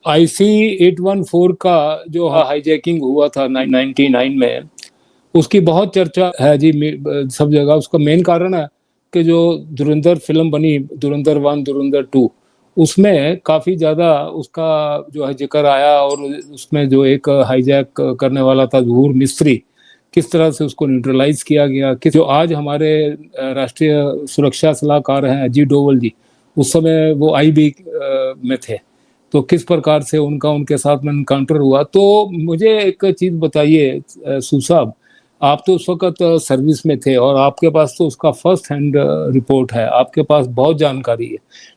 IC-814 का जो hijacking हुआ था 99 में, उसकी बहुत चर्चा है जी सब जगह। उसका मेन कारण है कि जो धुरंधर फिल्म बनी, धुरंधर 1, धुरंधर 2, उसमें काफी ज्यादा उसका जो है जिक्र आया, और उसमें जो एक हाईजैक करने वाला था ज़हूर मिस्त्री, किस तरह से उसको न्यूट्रलाइज किया गया। कि जो आज हमारे राष्ट्रीय सुरक्षा सलाहकार हैं अजीत डोवल जी, उस समय वो IB में थे, तो किस प्रकार से उनके साथ में एनकाउंटर हुआ। तो मुझे एक चीज बताइए सू साहब, आप तो उस वक्त सर्विस में थे और आपके पास तो उसका फर्स्ट हैंड रिपोर्ट है, आपके पास बहुत जानकारी है,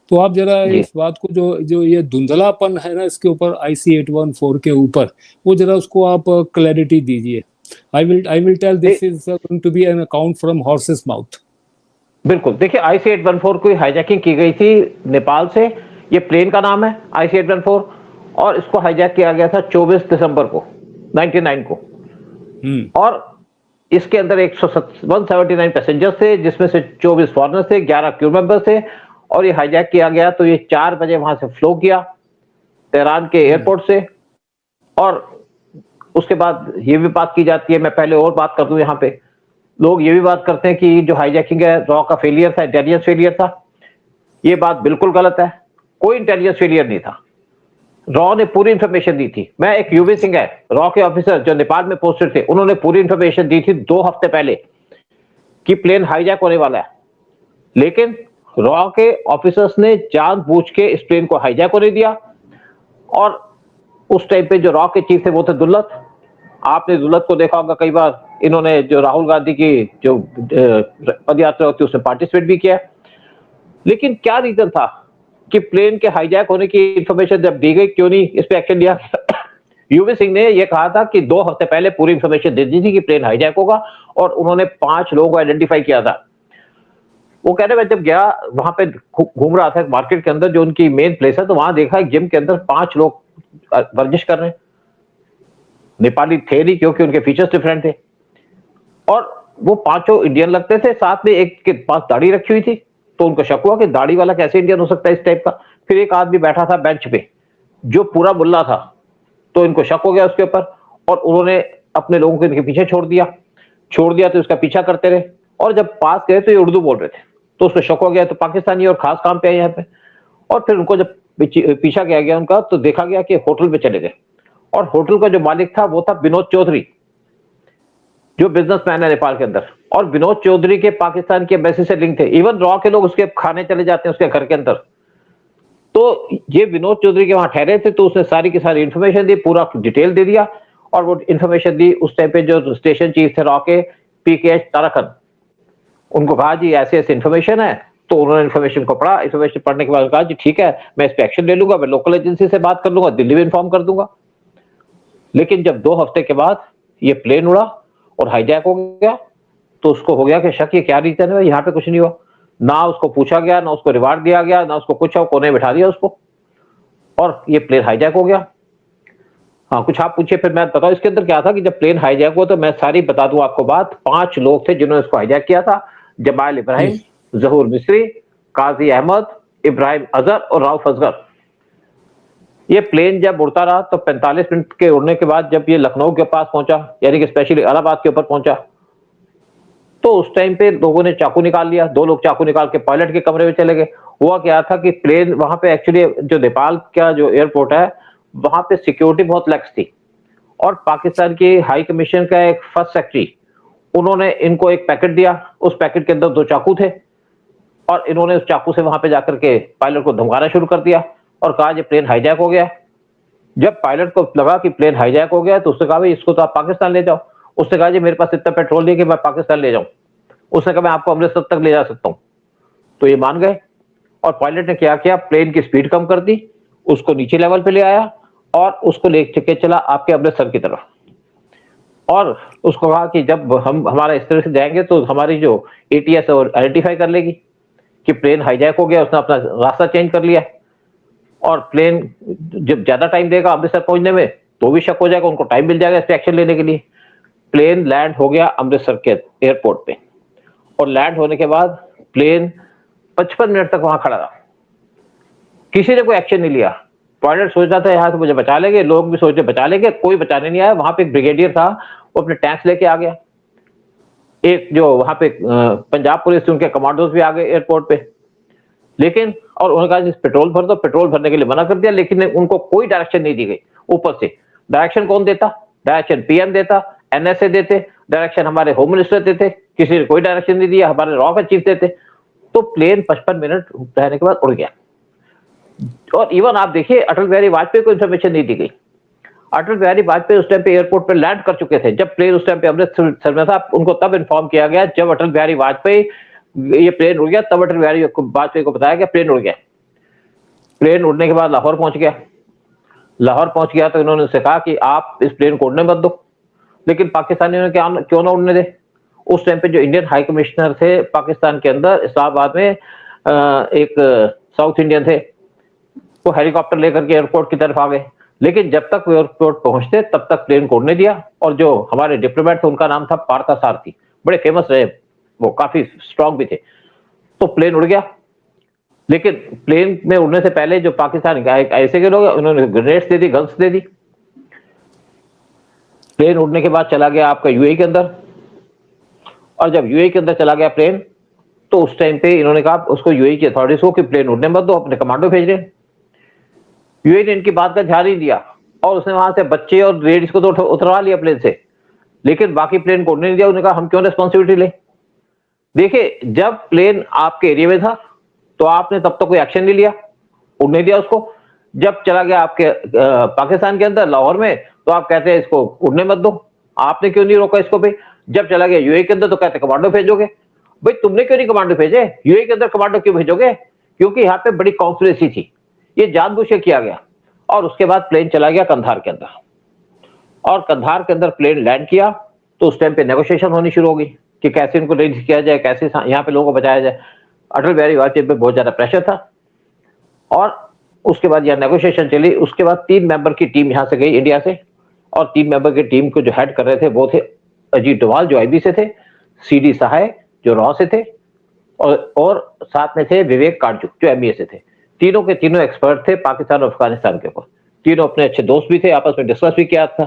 तो आप जरा इस बात को जो जो ये धुंधलापन है ना इसके ऊपर, IC-814 के ऊपर, वो जरा उसको आप क्लैरिटी दीजिए। I will tell this is going to be an account from horse's mouth. बिल्कुल, देखिए IC-814 की हाईजैकिंग की गई थी नेपाल से, ये प्लेन का नाम है IC-814, और इसको हाईजैक किया गया था 24 दिसंबर को 99 को। और इसके अंदर 179 पैसेंजर्स थे, जिसमें से 24 फॉरेनर्स थे, 11 क्रू मेंबर्स थे। और ये हाईजैक किया गया तो ये 4 बजे वहां से फ्लो किया तेहरान के एयरपोर्ट से। और उसके बाद ये भी बात की जाती है, मैं पहले और बात कर दूं, यहाँ पे लोग ये भी बात करते हैं कि जो हाईजैकिंग है रॉ का फेलियर था, इंटेलिजेंस फेलियर था। ये बात बिल्कुल गलत है, कोई इंटेलिजेंस फेलियर नहीं था। रॉ ने पूरी इंफॉर्मेशन दी थी। मैं एक UV सिंह है, रॉ के ऑफिसर जो नेपाल में पोस्टेड थे, उन्होंने पूरी इंफॉर्मेशन दी थी 2 हफ्ते पहले कि प्लेन हाईजैक होने वाला है। लेकिन रॉ के ऑफिसर्स ने जानबूझ के इस प्लेन को हाईजैक होने दिया। और उस टाइम पे जो रॉ के चीफ थे वो थे दुल्लत। आपने दुल्लत को देखा होगा, कई बार इन्होंने जो राहुल गांधी की जो पदयात्रा होती है उसमें पार्टिसिपेट भी किया। लेकिन क्या रीजन था कि प्लेन के हाईजैक होने की इंफॉर्मेशन जब दी गई, क्यों नहीं इस पे एक्शन लिया? UV सिंह ने यह कहा था कि 2 हफ्ते पहले पूरी इंफॉर्मेशन दे दी थी कि प्लेन हाईजैक होगा, और उन्होंने 5 लोगों को आइडेंटिफाई किया था। वो कह रहे मैं जब गया वहां पे घूम रहा था मार्केट के अंदर, जो उनकी मेन प्लेस है, तो वहां देखा एक जिम के अंदर 5 लोग वर्जिश कर रहे हैं। नेपाली थे नहीं क्योंकि उनके फीचर्स डिफरेंट थे, और वो 5 इंडियन लगते थे। साथ में एक के पास दाढ़ी रखी हुई थी, तो उनको शक हुआ कि दाढ़ी वाला कैसे इंडियन हो सकता है इस टाइप का। फिर एक आदमी बैठा था बेंच पे जो पूरा मुल्ला था, तो इनको शक हो गया उसके ऊपर, और उन्होंने अपने लोगों को इनके पीछे छोड़ दिया तो इसका पीछा करते रहे। और जब पास गए तो ये उर्दू बोल रहे थे, तो उसको शक हो गया, तो पाकिस्तानी और खास काम पे है यहाँ पे। और फिर उनको जब पीछा किया गया उनका, तो देखा गया कि होटल पे चले गए, और होटल का जो मालिक था वो था विनोद चौधरी, जो बिजनेसमैन है नेपाल के अंदर। और विनोद चौधरी के पाकिस्तान की एम्बेसी से लिंक थे, इवन रॉ के लोग उसके खाने चले जाते हैं उसके घर के अंदर। तो ये विनोद चौधरी के वहां ठहरे थे, तो उसने सारी की सारी इंफॉर्मेशन दी, पूरा डिटेल दे दिया। और वो इंफॉर्मेशन दी उस टाइम पे जो स्टेशन चीफ थे रॉ के, PKH तारकन, उनको कहा जी ऐसे ऐसे इंफॉर्मेशन है। तो उन्होंने इंफॉर्मेशन को पढ़ा, इंफॉर्मेशन पढ़ने के बाद कहा जी ठीक है, मैं इस पे एक्शन ले लूंगा, मैं लोकल एजेंसी से बात कर लूंगा, दिल्ली में इन्फॉर्म कर दूंगा। लेकिन जब 2 हफ्ते के बाद ये प्लेन उड़ा और हाईजैक हो गया, तो उसको हो गया कि शक, ये क्या रीजन है, यहाँ पे कुछ नहीं हुआ। ना उसको पूछा गया, ना उसको रिवार्ड दिया गया, ना उसको कुछ, कोने बिठा दिया उसको, और ये प्लेन हाईजैक हो गया। हाँ, कुछ आप पूछिए, फिर मैं बताऊं इसके अंदर क्या था। कि जब प्लेन हाईजैक हुआ तो मैं सारी बता दूं आपको बात। 5 लोग थे जिन्होंने इसको हाईजैक किया था: जमाल इब्राहिम, ज़हूर मिस्री, काजी अहमद, इब्राहिम अजहर और राउफ असगर। ये प्लेन जब उड़ता रहा तो 45 मिनट के उड़ने के बाद जब ये लखनऊ के पास पहुंचा, यानी कि स्पेशली इलाहाबाद के ऊपर पहुंचा, तो उस टाइम पे लोगों ने चाकू निकाल लिया। 2 लोग चाकू निकाल के पायलट के कमरे में चले गए। हुआ क्या था कि प्लेन वहां पे एक्चुअली जो नेपाल का जो एयरपोर्ट है वहां पे सिक्योरिटी बहुत लैक्स थी, और पाकिस्तान की हाई कमीशन का एक फर्स्ट सेक्रेटरी, उन्होंने इनको एक पैकेट दिया। उस पैकेट के अंदर 2 चाकू थे, और इन्होंने उस चाकू से वहां पे जाकर के पायलट को धमकाना शुरू कर दिया और कहा ये प्लेन हाईजैक हो गया। जब पायलट को लगा कि प्लेन हाईजैक हो गया, तो उसने कहा भाई इसको तो आप पाकिस्तान ले जाओ। उसने कहा जी मेरे पास इतना पेट्रोल नहीं कि मैं पाकिस्तान ले जाऊं। उसने कहा मैं आपको अमृतसर तक ले जा सकता हूं। तो ये मान गए, और पायलट ने क्या किया, प्लेन की स्पीड कम कर दी, उसको नीचे लेवल पे ले आया, और उसको लेके चला आपके अमृतसर की तरफ। और उसको कहा कि जब हम हमारा इस तरह से जाएंगे तो हमारी जो ATS और आइडेंटिफाई कर लेगी कि प्लेन हाईजैक हो गया, उसने अपना रास्ता चेंज कर लिया। और प्लेन जब ज्यादा टाइम देगा अमृतसर पहुंचने में तो भी शक हो जाएगा, उनको टाइम मिल जाएगा इस पे एक्शन लेने के लिए। प्लेन लैंड हो गया अमृतसर के एयरपोर्ट पे, और लैंड होने के बाद प्लेन 55 मिनट तक वहां खड़ा रहा, किसी ने कोई एक्शन नहीं लिया। पायलट सोच रहा था यहाँ से मुझे बचा लेंगे, लोग भी सोच रहे बचा लेंगे, कोई बचाने नहीं आया। वहां पे एक ब्रिगेडियर था, वो अपने टैंक्स लेके आ गया। एक जो वहां पे पंजाब पुलिस, उनके कमांडोज भी आ गए एयरपोर्ट पे, लेकिन और उन्होंने कहा पेट्रोल भर दो, पेट्रोल भरने के लिए मना कर दिया, लेकिन उनको कोई डायरेक्शन नहीं दी गई ऊपर से। डायरेक्शन कौन देता? डायरेक्शन पीएम देता, एनएसए देते, डायरेक्शन हमारे होम मिनिस्टर देते, किसी ने कोई डायरेक्शन नहीं दिया, हमारे रॉ का चीफ देते। तो प्लेन 55 मिनट रहने के बाद उड़ गया। और इवन आप देखिए अटल बिहारी वाजपेयी को इन्फॉर्मेशन नहीं दी गई। अटल बिहारी वाजपेयी उस टाइम पे एयरपोर्ट पे लैंड कर चुके थे, जब प्लेन उस टाइम पे अमृतसर में था, उनको तब इन्फॉर्म किया गया जब अटल बिहारी वाजपेयी ये प्लेन उड़ गया, तब अटल बिहारी वाजपेयी को बताया गया प्लेन उड़ गया। प्लेन उड़ने के बाद लाहौर पहुंच गया। लाहौर पहुंच गया तो इन्होंने उनसे कहा कि आप इस प्लेन को उड़ने मत दो, लेकिन पाकिस्तानियों ने क्यों ना उड़ने दे। उस टाइम पे जो इंडियन हाई कमिश्नर थे पाकिस्तान के अंदर इस्लामाबाद में, एक साउथ इंडियन थे, वो हेलीकॉप्टर लेकर के एयरपोर्ट की तरफ आ गए, लेकिन जब तक वो एयरपोर्ट पहुंचते तब तक प्लेन को उड़ने दिया। और जो हमारे डिप्लोमेट थे उनका नाम था पार्था सारथी, बड़े फेमस रहे, वो काफी स्ट्रांग भी थे। तो प्लेन उड़ गया, लेकिन प्लेन में उड़ने से पहले जो पाकिस्तान ऐसे के लोग, उन्होंने ग्रेनेड्स दे दी, गन्स दे दी। प्लेन उड़ने के बाद चला गया आपका यूएई के अंदर, और जब यूएई के अंदर चला गया प्लेन, तो उस टाइम पे इन्होंने कहा उसको, यूएई की अथॉरिटीज को, कि प्लेन उड़ने मत दो, अपने कमांडो भेज रहे हैं। यूएई ने इनकी बात का ध्यान नहीं दिया और उसने वहां से बच्चे और लेडीज को तो उतरवा लिया प्लेन से, लेकिन बाकी प्लेन को उड़ने नहीं दिया। उन्होंने कहा हम क्यों रिस्पॉन्सिबिलिटी ले। देखिए जब प्लेन आपके एरिया में था तो आपने तब तक कोई एक्शन नहीं लिया, उड़ने दिया उसको। जब चला गया आपके पाकिस्तान के अंदर लाहौर में, तो आप कहते हैं इसको उड़ने मत दो, आपने क्यों नहीं रोका इसको भाई। जब चला गया यूएई के अंदर तो कहते कमांडो भेजोगे। भाई तुमने क्यों नहीं कमांडो भेजे, यूएई के अंदर कमांडो क्यों भेजोगे? क्योंकि यहाँ पे बड़ी कॉन्स्पिरेसी थी, ये जानबूझ के किया गया। और उसके बाद प्लेन चला गया कंधार के अंदर, और कंधार के अंदर प्लेन लैंड किया, तो उस टाइम पे नेगोशिएशन होनी शुरू होगी कि कैसे इनको रिलीज किया जाए, कैसे यहाँ पे लोगों को बचाया जाए। अटल बिहारी वाजपेयी पे बहुत ज्यादा प्रेशर था, और उसके बाद यह नेगोशिएशन चली। उसके बाद 3 मेंबर की टीम यहाँ से गई इंडिया से, और 3 मेंबर की टीम को जो हेड कर रहे थे वो थे अजीत डोभाल जो आईबी से थे, सीडी सहाय जो रॉ से थे, और साथ में थे विवेक काटजू जो एमईए से थे। तीनों के तीनों एक्सपर्ट थे पाकिस्तान और अफगानिस्तान के ऊपर, तीनों अपने अच्छे दोस्त भी थे, आपस में डिस्कस भी किया था।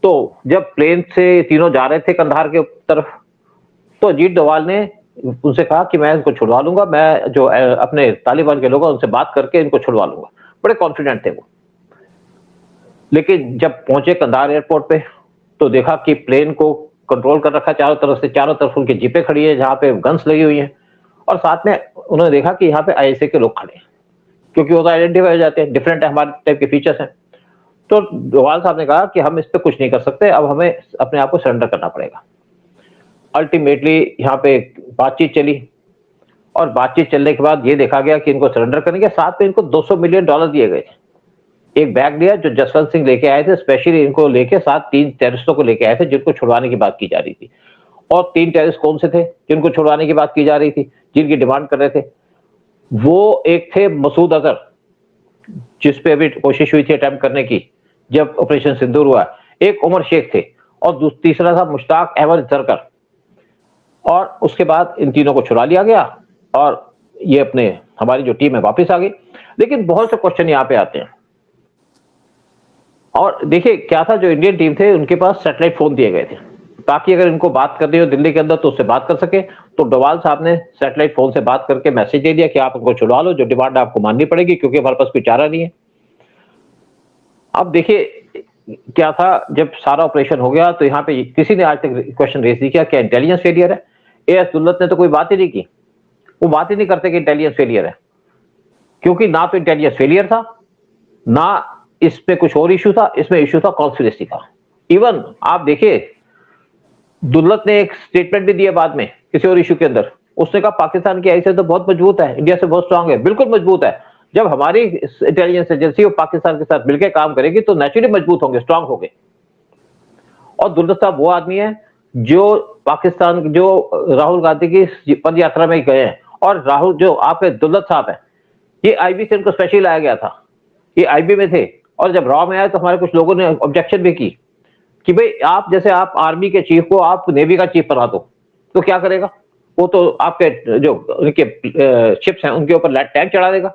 तो जब प्लेन से तीनों जा रहे थे कंधार के तरफ, तो अजीत डोभाल ने उनसे कहा कि मैं इनको छुड़वा लूंगा, मैं जो अपने तालिबान के लोग हैं उनसे बात करके इनको छुड़वा लूंगा। बड़े कॉन्फिडेंट थे वो। लेकिन जब पहुंचे कंधार एयरपोर्ट पे, तो देखा कि प्लेन को कंट्रोल कर रखा चारों तरफ से, चारों तरफ उनकी जीपें खड़ी है जहां पे गन्स लगी हुई हैं, और साथ में उन्होंने देखा कि यहाँ पे आईएसए के लोग खड़े हैं, क्योंकि वो तो आइडेंटिफाई हो जाते हैं, डिफरेंट है, हमारे टाइप के फीचर्स हैं। तो डोभाल साहब ने कहा कि हम इस पे कुछ नहीं कर सकते, अब हमें अपने आप को सरेंडर करना पड़ेगा। अल्टीमेटली यहाँ पे बातचीत चली, और बातचीत चलने के बाद ये देखा गया कि इनको सरेंडर करेंगे। साथ में इनको $200 मिलियन दिए गए। एक बैग दिया जो जसवंत सिंह लेके आए थे, स्पेशली इनको लेके साथ 3 टेररिस्टों को लेके आए थे जिनको छुड़वाने की बात की जा रही थी। और 3 टेररिस्ट कौन से थे जिनको छुड़वाने की बात की जा रही थी, जिनकी डिमांड कर रहे थे? वो एक थे मसूद अजहर, जिसपे अभी कोशिश हुई थी अटेम्प्ट करने की जब ऑपरेशन सिंदूर हुआ। एक उमर शेख थे, और तीसरा था मुश्ताक अहमद जरकर। और उसके बाद इन तीनों को छुड़ा लिया गया, और ये अपने हमारी जो टीम है वापस आ गई। लेकिन बहुत से क्वेश्चन यहाँ पे आते हैं। और देखिए क्या था, जो इंडियन टीम थे उनके पास सैटेलाइट फोन दिए गए थे, ताकि अगर इनको बात करनी हो दिल्ली के अंदर तो उससे बात कर सके। तो डोभाल साहब ने सैटेलाइट फोन से बात करके मैसेज दे दिया कि आप उनको छुड़वा लो, जो डिमांड आपको माननी पड़ेगी, क्योंकि हमारे पास कोई चारा नहीं है। अब देखिए क्या था, जब सारा ऑपरेशन हो गया तो यहाँ पे किसी ने आज तक क्वेश्चन रेज नहीं किया क्या इंटेलिजेंस फेलियर है। एएस दुल्लत ने तो कोई बात ही नहीं की, वो बात ही नहीं करते कि इंटेलिजेंस फेलियर है, क्योंकि ना तो इंटेलिजेंस फेलियर था, ना इसमें कुछ और इशू था, इसमें इशू था कॉन्स्पिरेसी का। इवन आप देखिए दुल्लत ने एक स्टेटमेंट भी दिया बाद में किसी और इशू के अंदर, उसने कहा पाकिस्तान की ऐसे तो बहुत मजबूत है, इंडिया से बहुत स्ट्रांग है। बिल्कुल मजबूत है, जब हमारी इंटेलिजेंस एजेंसी और पाकिस्तान के साथ मिलकर काम करेगी तो नेचुरली मजबूत होंगे, स्ट्रांग होंगे। और दुल्लत साहब वो आदमी है जो पाकिस्तान, जो राहुल गांधी की पद यात्रा में गए हैं, और राहुल जो आपके दुल्लत साहब है, ये आईबी से इनको स्पेशल लाया गया था, ये आईबी में थे। और जब रॉ में आए तो हमारे कुछ लोगों ने ऑब्जेक्शन भी की कि भाई आप जैसे आप आर्मी के चीफ को आप नेवी का चीफ बना दो तो क्या करेगा, वो तो आपके जो उनके शिप्स हैं उनके ऊपर टैंक चढ़ा देगा।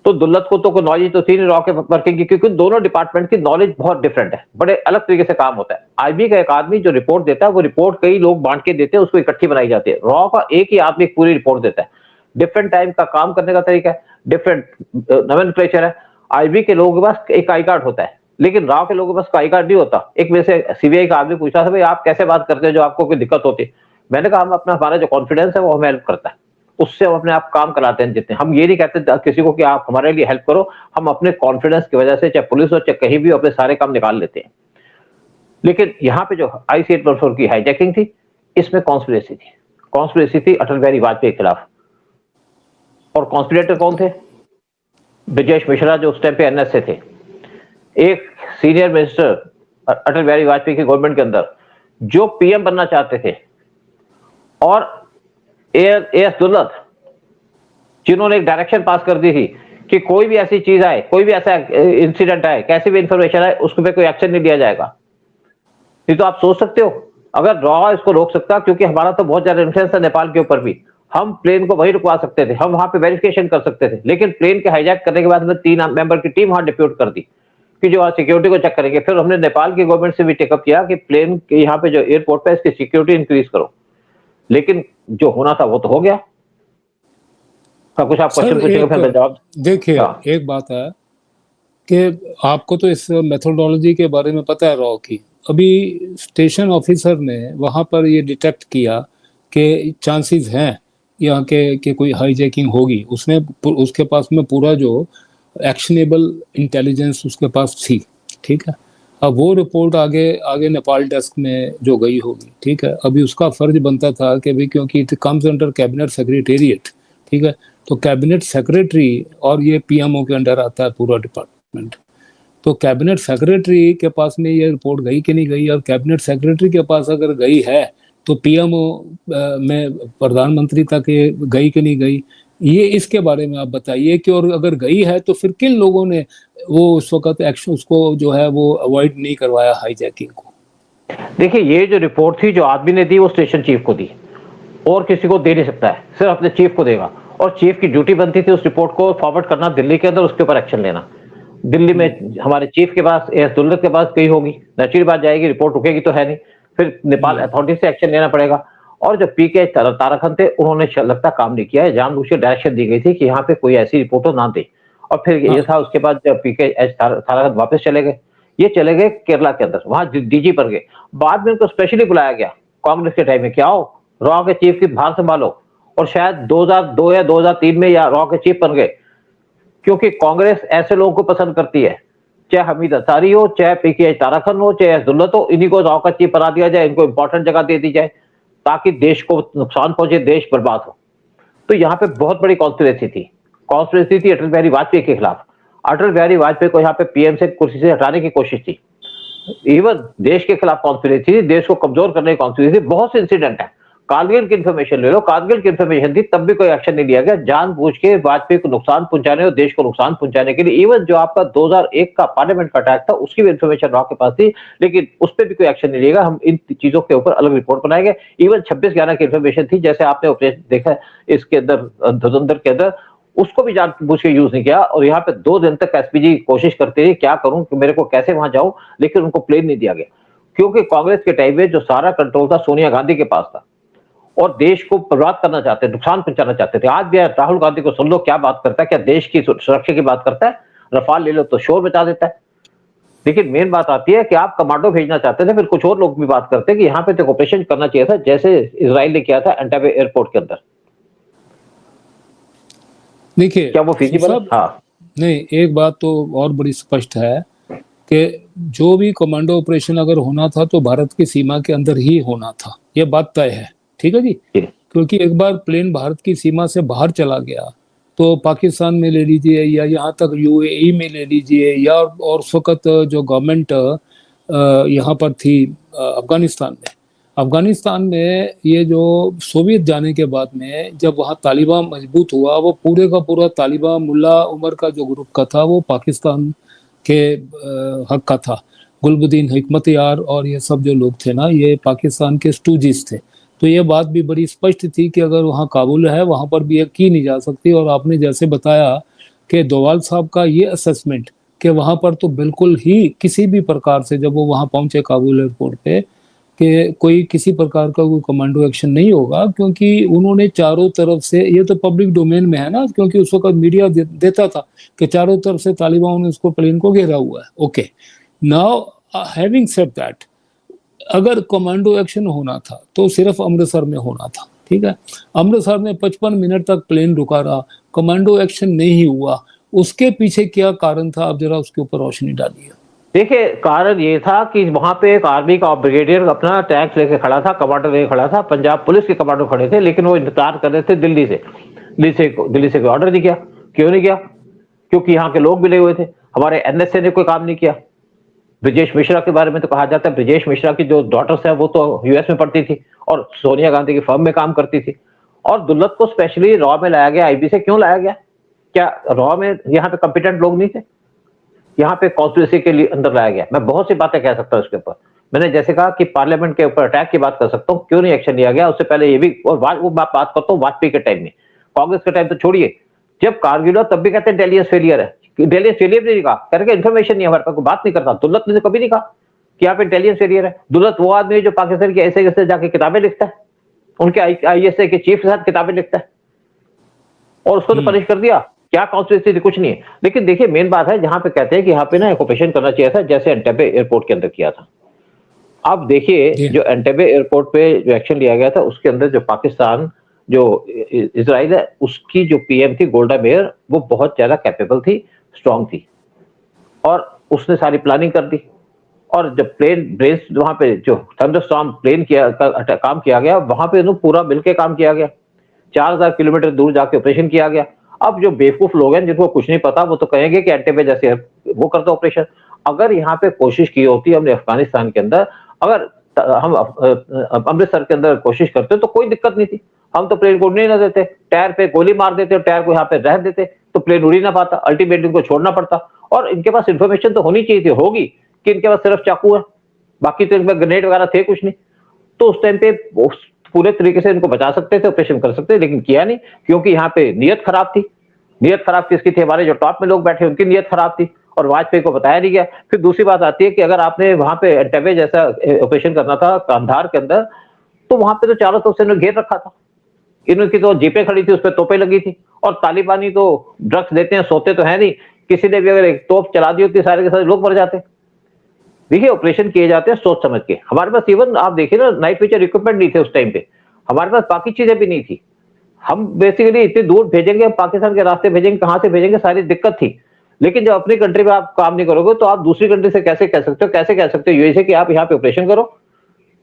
तो दुल्लत को तो कोई नॉलेज तो थी नहीं रॉ के वर्किंग की, क्योंकि दोनों डिपार्टमेंट की नॉलेज बहुत डिफरेंट है, बड़े अलग तरीके से काम होता है। आईबी का एक आदमी जो रिपोर्ट देता है, वो रिपोर्ट कई लोग बांट के देते हैं, उसको इकट्ठी बनाई जाती है। रॉ का एक ही आदमी पूरी रिपोर्ट देता है, डिफरेंट टाइम का काम करने का तरीका है, डिफरेंट नोमेनक्लेचर है। आईबी के लोगों के पास एक आई कार्ड होता है, लेकिन रॉ के लोगों के पास आई कार्ड नहीं होता। एक वजह से सीबीआई का आदमी पूछा था, भाई आप कैसे बात करते हैं जो आपको कोई दिक्कत होती है? मैंने कहा हम अपना, हमारा जो कॉन्फिडेंस है वो हमें हेल्प करता है, उससे हम अपने आप काम कराते हैं जितने। हम ये नहीं कहते किसी को कि आप हमारे लिए हेल्प करो, हम अपने कॉन्फिडेंस की वजह से चाहे पुलिस हो चाहे कहीं भी अपने सारे काम निकाल लेते हैं। लेकिन यहाँ पे जो IC-814 की हाईजैकिंग थी, इसमें कॉन्स्पिरेसी थी अटल बिहारी वाजपेयी के खिलाफ। और कॉन्स्पिरेटर कौन थे? ब्रजेश मिश्रा, जो उस टाइम पे NS से थे, एक सीनियर मिनिस्टर अटल बिहारी वाजपेयी की गवर्नमेंट के अंदर, जो PM बनना चाहते थे, और AS दुल्लत, जिन्होंने एक डायरेक्शन पास कर दी थी कि कोई भी ऐसी चीज आए, कोई भी ऐसा इंसिडेंट आए, कैसी भी इंफॉर्मेशन आए, उस पर कोई एक्शन नहीं लिया जाएगा। नहीं तो आप सोच सकते हो, अगर रॉ इसको रोक सकता, क्योंकि हमारा तो बहुत ज्यादा इन्फ्लुएंस है नेपाल के ऊपर भी, हम प्लेन को वहीं रुकवा सकते थे, हम वहां पे वेरिफिकेशन कर सकते थे। लेकिन प्लेन के हाईजैक करने के बाद हमने 3 मेंबर की टीम वहां डिप्यूट कर दी कि जो सिक्योरिटी को चेक करेंगे। फिर हमने नेपाल की गवर्नमेंट से भी टेकअप किया कि प्लेन के यहाँ पे जो एयरपोर्ट पे इसकी सिक्योरिटी इंक्रीज करो। लेकिन जो होना था वो तो हो गया। कुछ आप क्वेश्चन पूछेंगे फिर मैं जवाब। देखिए, एक बात है कि आपको तो इस मेथोडोलॉजी के बारे में पता है रॉ की। अभी स्टेशन ऑफिसर ने वहां पर ये डिटेक्ट किया कि चांसेस हैं यहाँ के कोई हाईजैकिंग होगी। उसने उसके पास में पूरा जो एक्शनेबल इंटेलिजेंस उसके पास थी, ठीक है। अब वो रिपोर्ट आगे नेपाल डेस्क में जो गई होगी, ठीक है। अभी उसका फर्ज बनता था कि भाई, क्योंकि it comes under cabinet secretariat, ठीक है, तो कैबिनेट सेक्रेटरी और ये PMO के अंडर आता है पूरा डिपार्टमेंट। तो कैबिनेट सेक्रेटरी के पास में ये रिपोर्ट गई कि नहीं गई, और कैबिनेट सेक्रेटरी के पास अगर गई है तो PMO में प्रधानमंत्री तक ये गई कि नहीं गई, ये इसके बारे में आप बताइए कि, और अगर गई है तो फिर किन लोगों ने वो उस वक्त एक्शन उसको जो है वो अवॉइड नहीं करवाया हाईजैकिंग को। देखिए, ये जो रिपोर्ट थी जो आदमी ने दी वो स्टेशन चीफ को दी, और किसी को दे नहीं सकता है, सिर्फ अपने चीफ को देगा। और चीफ की ड्यूटी बनती थी उस रिपोर्ट को फॉरवर्ड करना दिल्ली के अंदर, उसके ऊपर एक्शन लेना। दिल्ली में हमारे चीफ के पास, AS दुल्लत के पास गई होगी, नेचुरल बात जाएगी, रिपोर्ट रुकेगी तो है नहीं, फिर नेपाल अथॉरिटी से एक्शन लेना पड़ेगा। और जो PK तारकन थे, उन्होंने लगता काम नहीं किया है, जानबूझ के डायरेक्शन दी गई थी कि यहाँ पे कोई ऐसी रिपोर्ट ना दे। और फिर ये था, उसके बाद जब PK तारकन वापस चले गए, ये चले गए केरला के अंदर, वहां DG पर गए। बाद में उनको स्पेशली बुलाया गया कांग्रेस के टाइम में, क्या हो रॉ के चीफ की भार संभालो, और शायद 2002 या 2003 में या रॉ के चीफ बन गए, क्योंकि कांग्रेस ऐसे लोगों को पसंद करती है, चाहे हमीद अंसारी हो, चाहे PK तारकन हो, चाहे AS दुल्लत हो, इन्हीं को रॉ का चीफ बना दिया जाए, इनको इंपॉर्टेंट जगह दे दी जाए ताकि देश को नुकसान पहुंचे, देश बर्बाद हो। तो यहाँ पे बहुत बड़ी कॉन्स्पिरेसी थी अटल बिहारी वाजपेयी के खिलाफ। अटल बिहारी वाजपेयी को यहाँ पे PM से कुर्सी से हटाने की कोशिश थी, इवन देश के खिलाफ कॉन्स्पिरेसी थी, देश को कमजोर करने की कॉन्स्पिरेसी। बहुत से इंसिडेंट है, कारगिल की इंफॉर्मेशन ले लो, कारगिल की इंफॉर्मेशन थी तब भी कोई एक्शन नहीं लिया गया, जानबूझ के वाजपेयी को नुकसान पहुंचाने और देश को नुकसान पहुंचाने के लिए। इवन जो आपका 2001 का पार्लियामेंट का अटैक था, उसकी भी इंफॉर्मेशन रॉ के पास थी, लेकिन उस पर भी कोई एक्शन नहीं लिया। हम इन चीजों के ऊपर अलग रिपोर्ट बनाएंगे। इवन 26/11 की इंफॉर्मेशन थी, जैसे आपने ऑपरेशन देखा इसके अंदर, धुरंधर के अंदर, उसको भी जानबूझ के यूज नहीं किया। और यहाँ पे 2 दिन तक SPG कोशिश करते रही, क्या करूं कि मेरे को कैसे वहां जाऊं, लेकिन उनको प्लेन नहीं दिया गया, क्योंकि कांग्रेस के टाइम में जो सारा कंट्रोल था सोनिया गांधी के पास था, और देश को बर्बाद करना चाहते, नुकसान पहुंचाना चाहते थे। आज भी राहुल गांधी को सुन लो, क्या बात करता है, क्या देश की सुरक्षा की बात करता है? रफाल ले लो तो शोर मचा देता है। लेकिन मेन बात आती है कि आप कमांडो भेजना चाहते थे, फिर कुछ और लोग भी बात करते हैं कि यहाँ पे तो ऑपरेशन करना चाहिए था, जैसे इजराइल ने किया था एंटाबे एयरपोर्ट के अंदर। देखिए, क्या वो फिजिबल? हाँ, नहीं, एक बात तो और बड़ी स्पष्ट है कि जो भी कमांडो ऑपरेशन अगर होना था तो भारत की सीमा के अंदर ही होना था, ये बात तय है, ठीक है जी। क्योंकि एक बार प्लेन भारत की सीमा से बाहर चला गया तो पाकिस्तान में ले लीजिए या यहाँ तक UAE में ले लीजिए, या और उस वक्त जो गवर्नमेंट यहाँ पर थी अफगानिस्तान में ये जो सोवियत जाने के बाद में जब वहाँ तालिबान मजबूत हुआ, वो पूरे का पूरा तालिबान मुल्ला उमर का जो ग्रुप का था वो पाकिस्तान के हक का था। गुलबुद्दीन हिकमत यार और ये सब जो लोग थे ना, ये पाकिस्तान के स्टूजिस थे। तो ये बात भी बड़ी स्पष्ट थी कि अगर वहाँ काबुल है, वहाँ पर भी ये की नहीं जा सकती। और आपने जैसे बताया कि डोवाल साहब का ये असेसमेंट कि वहां पर तो बिल्कुल ही किसी भी प्रकार से, जब वो वहां पहुंचे काबुल एयरपोर्ट पे, कि कोई किसी प्रकार का कोई कमांडो एक्शन नहीं होगा, क्योंकि उन्होंने चारों तरफ से, ये तो पब्लिक डोमेन में है ना, क्योंकि उस वक्त मीडिया देता था कि चारों तरफ से तालिबानों ने उसको प्लेन को घेरा हुआ है। Okay, now having said that, अगर कमांडो एक्शन होना था तो सिर्फ अमृतसर में होना था, ठीक है। अमृतसर में 55 मिनट तक प्लेन रुका रहा, कमांडो एक्शन नहीं हुआ, उसके पीछे क्या कारण था? आप जरा उसके ऊपर रोशनी डालिए। देखिए, कारण ये था कि वहां पे एक आर्मी का ब्रिगेडियर अपना टैंक लेके खड़ा था, कमांडो लेके खड़ा था, पंजाब पुलिस के कमांडो खड़े थे, लेकिन वो इंतजार कर रहे थे दिल्ली से कोई ऑर्डर नहीं किया। क्यों नहीं किया? क्योंकि यहाँ के लोग मिले हुए थे। हमारे एनएसए ने कोई काम नहीं किया। ब्रिजेश मिश्रा के बारे में तो कहा जाता है, ब्रिजेश मिश्रा की जो डॉटर्स है वो तो यूएस में पढ़ती थी और सोनिया गांधी की फर्म में काम करती थी। और दुल्लत को स्पेशली रॉ में लाया गया, आईबी से क्यों लाया गया? क्या रॉ में यहाँ पे कंपिटेंट लोग नहीं थे? यहाँ पे कॉन्स्पिरेसी के लिए अंदर लाया गया। मैं बहुत सी बातें कह सकता हूँ इसके ऊपर। मैंने जैसे कहा कि पार्लियामेंट के ऊपर अटैक की बात कर सकता हूँ, क्यों नहीं एक्शन लिया गया उससे पहले ये भी, और वो बात करता हूँ वाजपेयी के टाइम में, कांग्रेस के टाइम तो छोड़िए, जब कारगिल हुआ तब भी कहते हैं इंटेलिजेंस फेलियर है। इंटेलिजेंस फेलियर नहीं कहा, करके इन्फॉर्मेशन नहीं, हमारे पास कोई बात नहीं करता। दुल्लत ने कभी नहीं कहा कि यहाँ पे इंटेलिजेंस फेलियर है। दुल्लत वो आदमी है जो पाकिस्तान के ऐसे जाके किताबें लिखता है, उनके आईएसए के चीफ के साथ किताबें लिखता है, और उसको तो पनिश कर दिया। क्या कॉन्स्पिरेसी थी? कुछ नहीं है। लेकिन देखिए, मेन बात है जहां पे कहते हैं कि यहाँ पे ना एक ऑपरेशन करना चाहिए था, जैसे एंटेबे एयरपोर्ट के अंदर किया था। अब देखिए, जो एंटेबे एयरपोर्ट पे जो एक्शन लिया गया था, उसके अंदर जो पाकिस्तान, जो इजराइल है, उसकी जो पीएम थी गोल्डा मेयर, वो बहुत ज्यादा कैपेबल थी, स्ट्रांग थी, और उसने सारी प्लानिंग कर दी। और जब प्लेन ब्रेस वहां पे जो थंडरस्टॉर्म प्लेन काम किया गया, वहां पे पूरा मिलकर काम किया गया। 4000 किलोमीटर दूर जाके ऑपरेशन किया गया। अब जो बेवकूफ लोग हैं जिनको कुछ नहीं पता, वो तो कहेंगे कि एंटेबे जैसे वो करता ऑपरेशन। अगर यहाँ पे कोशिश की होती हमने अफगानिस्तान के अंदर, अगर हम अमृतसर के अंदर कोशिश करते तो कोई दिक्कत नहीं थी। हम तो प्लेन को उड़ने ना देते, टायर पे गोली मार देते, टायर को यहाँ पे रह देते, तो प्लेन उड़ ही ना पाता, अल्टीमेटली उनको छोड़ना पड़ता। और इनके पास इंफॉर्मेशन तो होनी चाहिए थी, होगी, कि इनके पास सिर्फ चाकू है, बाकी तो इनके ग्रेनेड वगैरह थे कुछ नहीं। तो उस टाइम पे पूरे तरीके से इनको बचा सकते थे, ऑपरेशन कर सकते थे, लेकिन किया नहीं, क्योंकि यहाँ पे नीयत खराब थी। नीयत खराब किसकी थी? हमारे जो टॉप में लोग बैठे उनकी नीयत खराब थी, और वाजपेयी को बताया नहीं गया। फिर दूसरी बात आती है कि अगर आपने वहां पे एंटेबे जैसा ऑपरेशन करना था कंधार के अंदर, तो वहां पे तो चारों तरफ से इन्होंने घेर रखा था। इनकी तो जीपें खड़ी थी, उस पर तोपें लगी थी, और तालिबानी तो ड्रग्स देते हैं, सोते तो है नहीं। किसी ने भी अगर एक तोप चला दी होती, सारे के सारे लोग मर जाते। देखिए, ऑपरेशन किए जाते हैं सोच समझ के। हमारे पास इवन आप देखिए ना, नाइट विजन इक्विपमेंट नहीं थे उस टाइम पे, हमारे पास बाकी चीजें भी नहीं थी। हम बेसिकली इतनी दूर भेजेंगे, पाकिस्तान के रास्ते भेजेंगे, कहां से भेजेंगे, सारी दिक्कत थी। लेकिन जब अपनी कंट्री में आप काम नहीं करोगे, तो आप दूसरी कंट्री से कैसे कह सकते हो, कैसे कह सकते हो यूएसए कि आप यहाँ पे ऑपरेशन करो?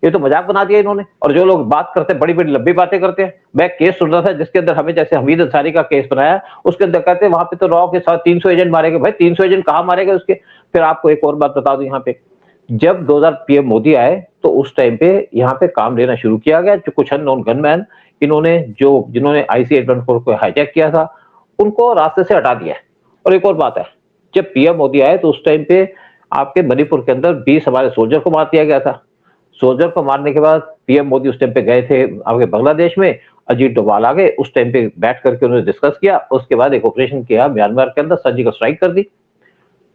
ये तो मजाक बना दिया इन्होंने। और जो लोग बात करते हैं, बड़ी बड़ी लंबी बातें करते हैं। मैं केस सुन रहा था जिसके अंदर हमें, जैसे हमीद अंसारी का केस बनाया, उसके अंदर कहते हैं वहां पे तो रॉ के साथ 300 एजेंट मारे गए। भाई 300 एजेंट कहाँ मारे गए उसके? फिर आपको एक और बात बता दूं, यहाँ पे जब 2000 पीएम मोदी आए, तो उस टाइम पे यहाँ पे काम लेना शुरू किया गया। जो कुछ अननोन गनमैन, इन्होंने जिन्होंने IC-814 को हाईजैक किया था, उनको रास्ते से हटा दिया। और एक और बात है, जब पीएम मोदी आए तो उस टाइम पे आपके मणिपुर के अंदर 20 हमारे सोल्जर को मार दिया गया था। सोल्जर को मारने के बाद पीएम मोदी उस टाइम पे गए थे आपके बांग्लादेश में, अजीत डोभाल आ गए, उस टाइम पे बैठ करके उन्होंने डिस्कस किया। उसके बाद एक ऑपरेशन किया म्यांमार के अंदर, सर्जिकल स्ट्राइक कर दी।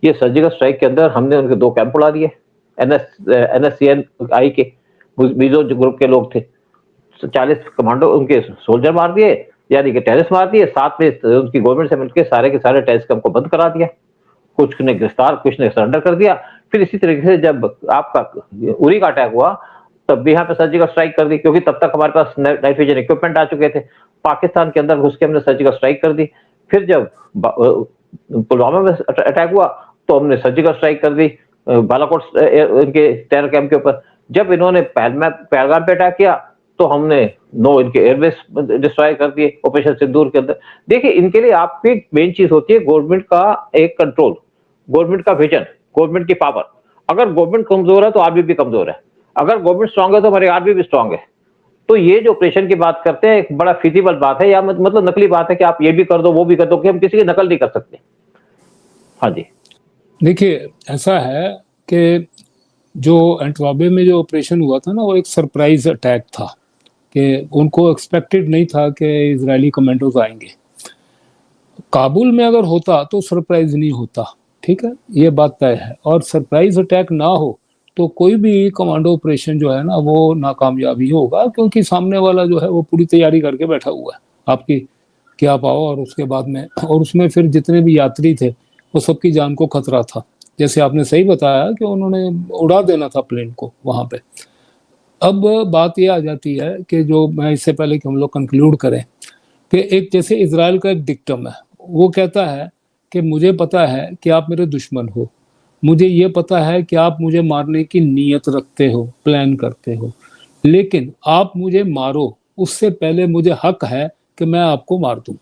ये सर्जिकल स्ट्राइक के अंदर हमने उनके 2 कैंप उड़ा दिए, NSCN-I के मिजो ग्रुप के लोग थे। 40 कमांडो उनके सोल्जर मार दिए, यानी कि टेररिस्ट मार दिए। साथ में उनकी गवर्नमेंट से मिलकर सारे के सारे टेररिस्ट कैंप को बंद करा दिया। कुछ ने गिरफ्तार, कुछ ने सरेंडर कर दिया। फिर इसी तरीके से जब आपका उरी का अटैक हुआ, तब भी यहाँ पे सर्जिकल स्ट्राइक कर दी, क्योंकि तब तक हमारे पास नाइट विजन इक्विपमेंट आ चुके थे। पाकिस्तान के अंदर घुस के हमने सर्जिकल स्ट्राइक कर दी। फिर जब पुलवामा में अटैक हुआ, तो हमने सर्जिकल स्ट्राइक कर दी बालाकोट इनके टेरर कैंप के ऊपर। जब इन्होंने पहलगाम पे अटैक किया, तो हमने इनके एयरबेस डिस्ट्रॉय कर दिए ऑपरेशन सिंदूर के अंदर। देखिए, इनके लिए आपकी मेन चीज होती है गवर्नमेंट का एक कंट्रोल, गवर्नमेंट का विजन, गवर्नमेंट की पावर। अगर गवर्नमेंट कमजोर है तो आर्मी भी कमजोर है, अगर गवर्नमेंट स्ट्रांग है तो हमारी आर्मी भी स्ट्रांग है। तो ये जो ऑपरेशन की बात करते हैं, एक बड़ा फिजिबल बात है, या मतलब नकली बात है कि आप ये भी कर दो वो भी कर दो, कि हम किसी की नकल नहीं कर सकते। हाँ जी, देखिए, ऐसा है कि जो एंटवाबे में जो ऑपरेशन हुआ था ना, वो एक सरप्राइज अटैक था, कि उनको एक्सपेक्टेड नहीं था कि इजरायली कमांडोज आएंगे। काबुल में अगर होता तो सरप्राइज नहीं होता, ठीक है, ये बात तय है। और सरप्राइज अटैक ना हो तो कोई भी कमांडो ऑपरेशन जो है ना वो नाकामयाब ही होगा, क्योंकि सामने वाला जो है वो पूरी तैयारी करके बैठा हुआ है आपकी क्या पाओ। और उसके बाद में, और उसमें फिर जितने भी यात्री थे वो सबकी जान को खतरा था। जैसे आपने सही बताया कि उन्होंने उड़ा देना था प्लेन को वहां पे। अब बात ये आ जाती है कि जो मैं इससे पहले कि हम लोग कंक्लूड करें कि एक जैसे इजराइल का एक डिक्टम है, वो कहता है कि मुझे पता है कि आप मेरे दुश्मन हो, मुझे ये पता है कि आप मुझे मारने की नीयत रखते हो, प्लान करते हो, लेकिन आप मुझे मारो उससे पहले मुझे हक है कि मैं आपको मार दूं।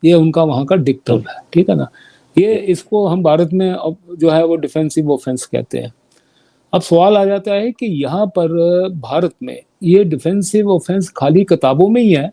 ये उनका वहां का डिक्टम है, ठीक है ना। ये इसको हम भारत में जो है वो डिफेंसिव ऑफेंस कहते हैं। अब सवाल आ जाता है कि यहाँ पर भारत में ये डिफेंसिव ऑफेंस खाली किताबों में ही है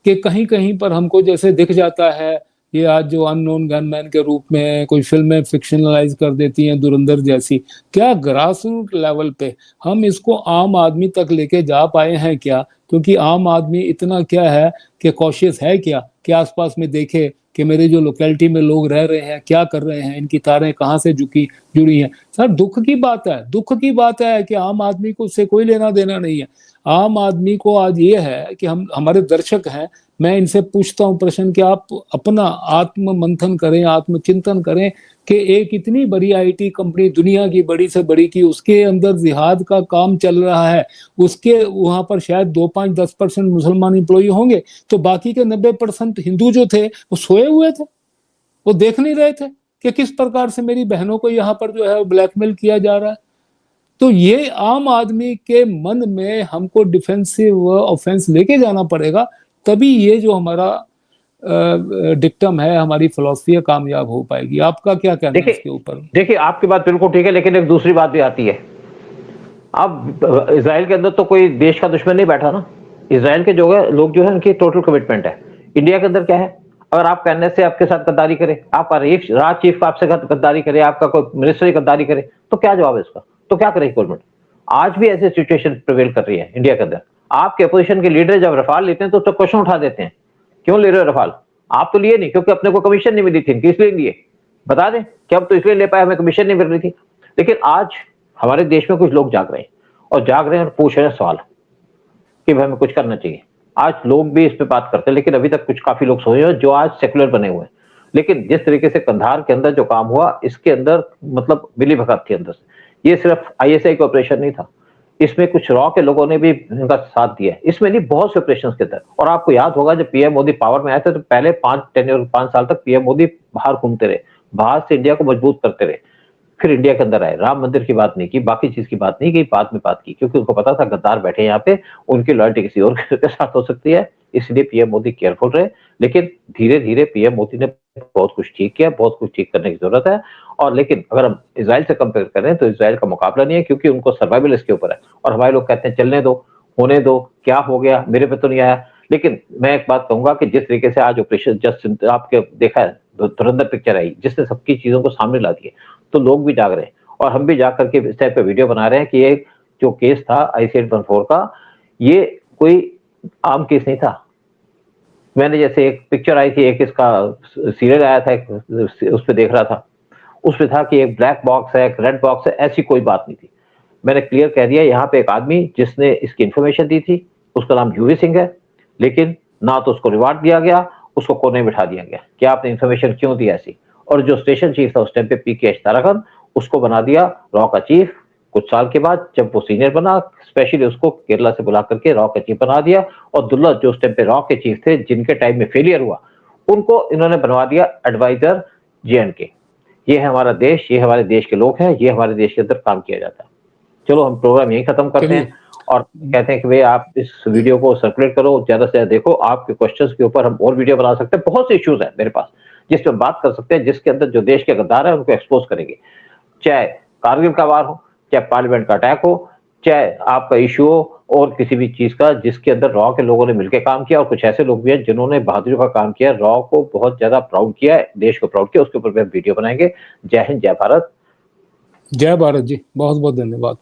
कि कहीं कहीं पर हमको जैसे दिख जाता है, ये आज जो अननोन गनमैन के रूप में कोई फिल्में फिक्शनलाइज कर देती हैं धुरंधर जैसी, क्या ग्रास रूट लेवल पे हम इसको आम आदमी तक लेके जा पाए हैं क्या? क्योंकि आम आदमी इतना क्या है कि कॉशियस है क्या कि आसपास में देखे कि मेरे जो लोकेलिटी में लोग रह रहे हैं क्या कर रहे हैं, इनकी तारें कहाँ से जुड़ी हैं। सर दुख की बात है, दुख की बात है कि आम आदमी को उससे कोई लेना देना नहीं है। आम आदमी को आज ये है कि हम हमारे दर्शक हैं, मैं इनसे पूछता हूं प्रश्न कि आप अपना आत्म मंथन करें, आत्मचिंतन करें कि एक इतनी बड़ी आईटी कंपनी दुनिया की बड़ी से बड़ी की, उसके अंदर जिहाद का काम चल रहा है, उसके वहां पर शायद 2-5-10% मुसलमान इंप्लॉई होंगे, तो बाकी के 90% हिंदू जो थे वो सोए हुए थे, वो देख नहीं रहे थे कि किस प्रकार से मेरी बहनों को यहाँ पर जो है ब्लैकमेल किया जा रहा है। तो ये आम आदमी के मन में हमको डिफेंसिव ऑफेंस लेके जाना पड़ेगा, तभी ये जो हमारा डिक्टम है, हमारी फिलॉसफी है, कामयाब हो पाएगी। आपका क्या कहना है इसके ऊपर? देखिए आपकी बात बिल्कुल ठीक है, लेकिन एक दूसरी बात भी आती है। अब इजराइल के अंदर तो कोई देश का दुश्मन नहीं बैठा ना। इजराइल के जो है लोग जो है उनकी टोटल कमिटमेंट है। इंडिया के अंदर क्या है, अगर आप कहने से आपके साथ गद्दारी करे, आपका राज चीफ आपसे गद्दारी करे, आपका कोई मिनिस्टर गद्दारी करे, तो क्या जवाब है इसका? तो क्या करेगी गवर्नमेंट? आज भी ऐसी सिचुएशन प्रिवेल कर रही है इंडिया के अंदर। आपके अपोजिशन के लीडर जब रफाल लेते हैं तो क्वेश्चन उठा देते हैं, क्यों ले रहे हो रफाल? आप तो लिए नहीं, क्योंकि अपने को कमीशन नहीं मिली थी, इसलिए लिए। बता दें कि अब तो इसलिए ले पाए, हमें कमीशन नहीं मिल रही थी। लेकिन आज हमारे देश में कुछ लोग जाग रहे हैं, और जाग रहे हैं और पूछ रहे हैं सवाल कि भाई हमें कुछ करना चाहिए। आज लोग भी इस पे बात करते हैं, लेकिन अभी तक कुछ काफी लोग सोए हैं जो आज सेकुलर बने हुए हैं। लेकिन जिस तरीके से कंधार के अंदर जो काम हुआ, इसके अंदर मतलब मिली भगत थी अंदर से। ये सिर्फ आईएसआई का ऑपरेशन नहीं था, इसमें कुछ रॉ के लोगों ने भी इनका साथ दिया है। इसमें नहीं, बहुत से ऑपरेशन के अंदर। और आपको याद होगा जब पीएम मोदी पावर में आए थे तो पहले 5 साल तक पीएम मोदी बाहर घूमते रहे, बाहर से इंडिया को मजबूत करते रहे, फिर इंडिया के अंदर आए। राम मंदिर की बात नहीं की, बाकी चीज की बात नहीं की, बाद में बात की, क्योंकि उनको पता था गद्दार बैठे यहाँ पे, उनकी लॉयल्टी किसी और के साथ हो सकती है, इसलिए पीएम मोदी केयरफुल रहे। लेकिन धीरे धीरे पीएम मोदी ने बहुत कुछ ठीक किया, बहुत कुछ ठीक करने की जरूरत है। और लेकिन अगर हम इसराइल से कंपेयर करें तो इसराइल का मुकाबला नहीं है, क्योंकि उनको सर्वाइवल इसके ऊपर है। और हमारे लोग कहते हैं चलने दो, होने दो, क्या हो गया, मेरे पे तो नहीं आया। लेकिन मैं एक बात कहूंगा कि जिस तरीके से आज ऑपरेशन जस्ट आपके देखा है, धुरंधर पिक्चर आई जिसने सबकी चीजों को सामने ला दिए, तो लोग भी जाग रहे हैं। और हम भी जाकर के इस टाइप पे वीडियो बना रहे हैं कि ये जो केस था IC-814 का, ये कोई आम केस नहीं था। मैंने जैसे एक पिक्चर आई थी, एक इसका सीरियल आया था, उस पर देख रहा था, उसमें था कि एक ब्लैक बॉक्स है, एक रेड बॉक्स है, ऐसी कोई बात नहीं थी। मैंने क्लियर कह दिया, यहाँ पे एक आदमी जिसने इसकी इंफॉर्मेशन दी थी, उसका नाम यूवी सिंह है, लेकिन ना तो उसको रिवार्ड दिया गया, उसको कोने में बिठा दिया गया कि आपने इंफॉर्मेशन क्यों दी ऐसी। और जो स्टेशन चीफ था उस टाइम पे PKH ताराकांत, उसको बना दिया रॉ का चीफ। कुछ साल के बाद जब वो सीनियर बना, स्पेशली उसको केरला से बुला करके रॉ का चीफ बना दिया। और दुल्ला जो उस टाइम पे रॉ के चीफ थे, जिनके टाइम में फेलियर हुआ, उनको इन्होंने बनवा दिया एडवाइजर JNK। ये है हमारा देश, ये हमारे देश के लोग हैं, ये हमारे देश के अंदर काम किया जाता है। चलो हम प्रोग्राम यही खत्म करते हैं और कहते हैं कि भाई आप इस वीडियो को सर्कुलेट करो, ज्यादा से ज्यादा देखो। आपके क्वेश्चंस के ऊपर हम और वीडियो बना सकते हैं, बहुत से इश्यूज हैं मेरे पास जिस पे बात कर सकते हैं, जिसके अंदर जो देश के गद्दार है उनको एक्सपोज करेंगे। चाहे कारगिल का वार हो, चाहे पार्लियामेंट का अटैक हो, चाहे आपका इशू हो और किसी भी चीज का जिसके अंदर रॉ के लोगों ने मिलकर काम किया। और कुछ ऐसे लोग भी हैं जिन्होंने बहादुरी का काम किया, रॉ को बहुत ज्यादा प्राउड किया है, देश को प्राउड किया, उसके ऊपर भी हम वीडियो बनाएंगे। जय हिंद, जय भारत। जय भारत जी, बहुत बहुत धन्यवाद।